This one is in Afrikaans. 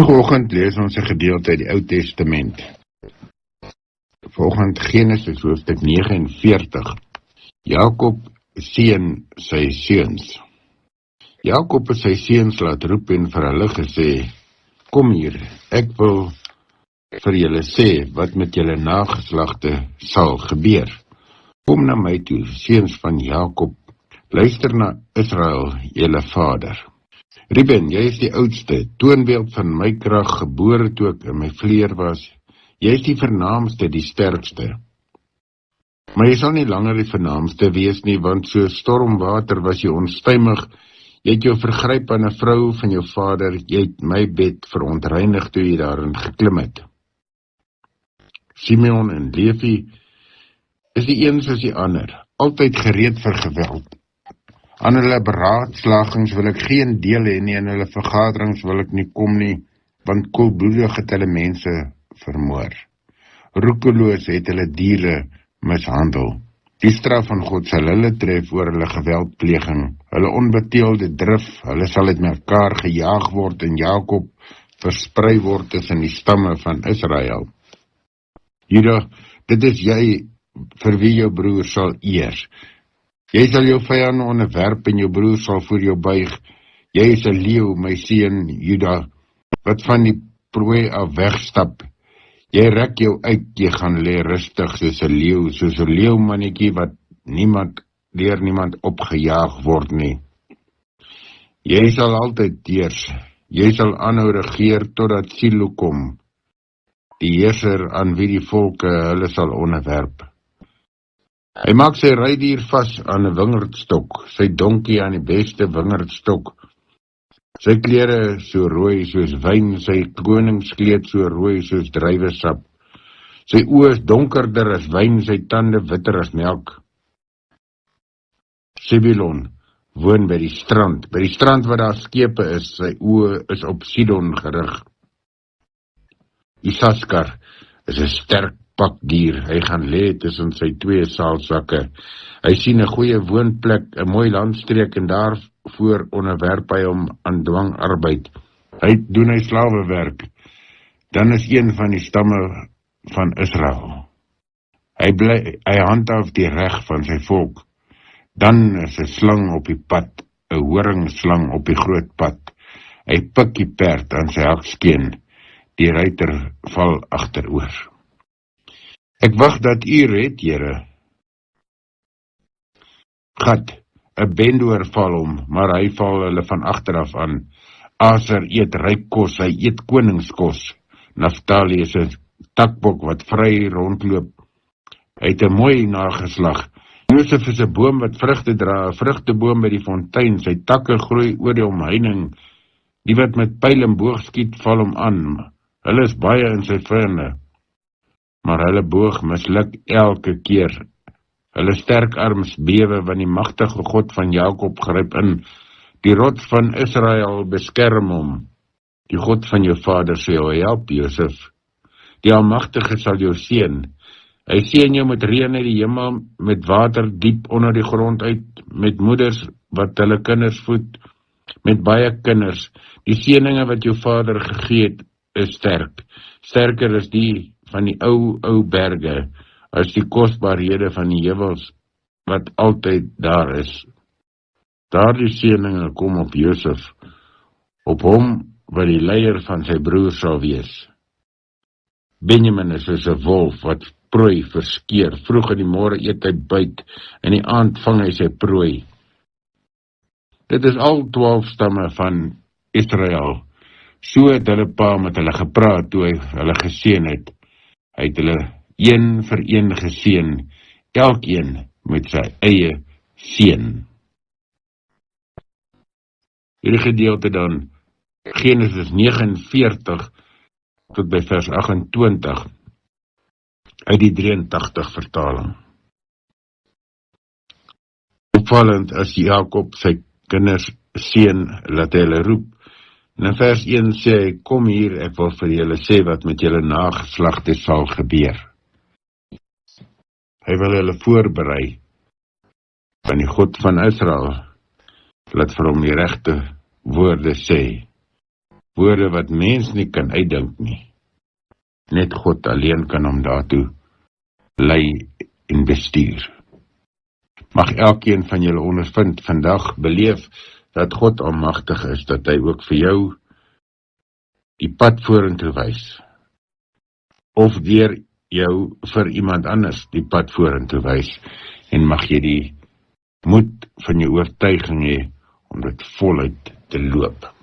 Vroegoggend lees ons 'n gedeelte uit die Ou Testament. Vanoggend Genesis hoofstuk 49. Jakob seën sy seuns. Jakob het sy seuns laat roep en vir hulle gesê: "Kom hier, ek wil vir julle sê wat met julle nageslagte sal gebeur. Kom na my toe, seuns van Jakob, luister na Israel, julle vader. Ruben, jy is die oudste, toonbeeld van my krag, gebore toe ek in my vleer was. Jy is die vernaamste, die sterkste. Maar jy sal nie langer die vernaamste wees nie, want so stormwater was jy onstuimig. Jy het jou vergryp aan 'n vrou van jou vader, jy het my bed verontreinig toe jy daarin geklim het. Simeon en Levi is die een soos die ander, altyd gereed vir geweld. Aan hulle beraadslagings wil ek geen deel hê nie, en hulle vergaderings wil ek nie kom nie, want koelbloedig het hulle mense vermoor. Roekeloos het hulle diere mishandel. Die straf van God sal hulle tref oor hulle geweldpleging, hulle onbeteelde drif, hulle sal uit mekaar gejaag word en Jakob versprei word tussen die stamme van Israel. Juda, dit is jy vir wie jou broer sal eer. Jy sal jou vyand onderwerp en jou broer sal voor jou buig. Jy is 'n leeu, my seun Juda, wat van die prooi af wegstap. Jy rek jou uit, jy gaan lê rustig soos 'n leeu, soos 'n leeumannetjie wat deur niemand opgejaag word nie. Jy sal altyd heers, jy sal aanhou regeer totdat Silo kom, die heerser aan wie die volke hulle sal onderwerp. Hy maak sy rydier vas aan 'n wingerdstok, sy donkie aan die beste wingerdstok. Sy klere so rooi soos wyn, sy koningskleed so rooi soos druiwesap. Sy oë is donkerder as wyn, sy tande witter as melk. Sebulon woon by die strand waar daar skepe is, sy oë is op Sidon gerig. Isaskar is 'n sterk pakdier, hy gaan lê tussen sy twee saalsakke. Hy sien 'n goeie woonplek, 'n mooi landstreek, en daarvoor onderwerp hy hom aan dwangarbeid. Doen hy slawewerk, dan is een van die stamme van Israel. Hy handhaaf die reg van sy volk. Dan is 'n slang op die pad, 'n horingslang op die groot pad. Hy pik die perd aan sy hakskeen, die ruiter val agteroor. Ek wag dat u red, Here. Gad, 'n bendoer val hom, maar hy val hulle van agteraf aan. Aser eet ryk kos, hy eet koningskos. Naftali is 'n takbok wat vry rondloop. Hy het 'n mooi nageslag. Josef is 'n boom wat vrugte dra, 'n vrugteboom by die fontein. Sy takke groei oor die omheining. Die wat met pyl en boog skiet, val hom aan. Hulle is baie in sy vyande, maar hulle boog misluk elke keer. Hulle sterk arms bewe, want die magtige God van Jakob gryp in. Die rots van Israel beskerm hom. Die God van jou vader sal jou help, Josef. Die Almagtige sal jou seën. Hy seën jou met reën uit die hemel, met water diep onder die grond uit, met moeders wat hulle kinders voed, met baie kinders. Die seëninge wat jou vader gegee het, is sterk. Sterker is die van die ou berge, as die kosbarehede van die heuwels, wat altyd daar is. Daardie seëninge kom op Josef, op hom wat die leier van sy broer sal wees. Benjamin is soos 'n wolf wat prooi verskeer. Vroeg in die môre eet hy byt, en die aand vang hy sy prooi. Dit is al 12 stamme van Israel. So het hulle pa met hulle gepraat toe hy hulle geseën het. Hy het hulle een vir een geseën, elkeen met sy eie seën. Hierdie gedeelte dan, Genesis 49 tot by vers 28, uit die 83 vertaling. Opvallend as Jakob sy kinders seën, laat hy hulle roep. En in vers 1 sê hy: "Kom hier, ek wil vir julle sê wat met julle nageslagte sal gebeur." Hy wil hulle voorberei, van die God van Israel, laat vir hom die regte woorde sê. woorde wat mens nie kan uitdink nie. Net God alleen kan hom daartoe lei en bestuur. Mag elkeen van julle ondervind vandag beleef dat God almagtig is, dat hy ook vir jou die pad vorentoe wys, of deur jou vir iemand anders die pad vorentoe wys, en mag jy die moed van jou oortuiging hê om dit voluit te loop.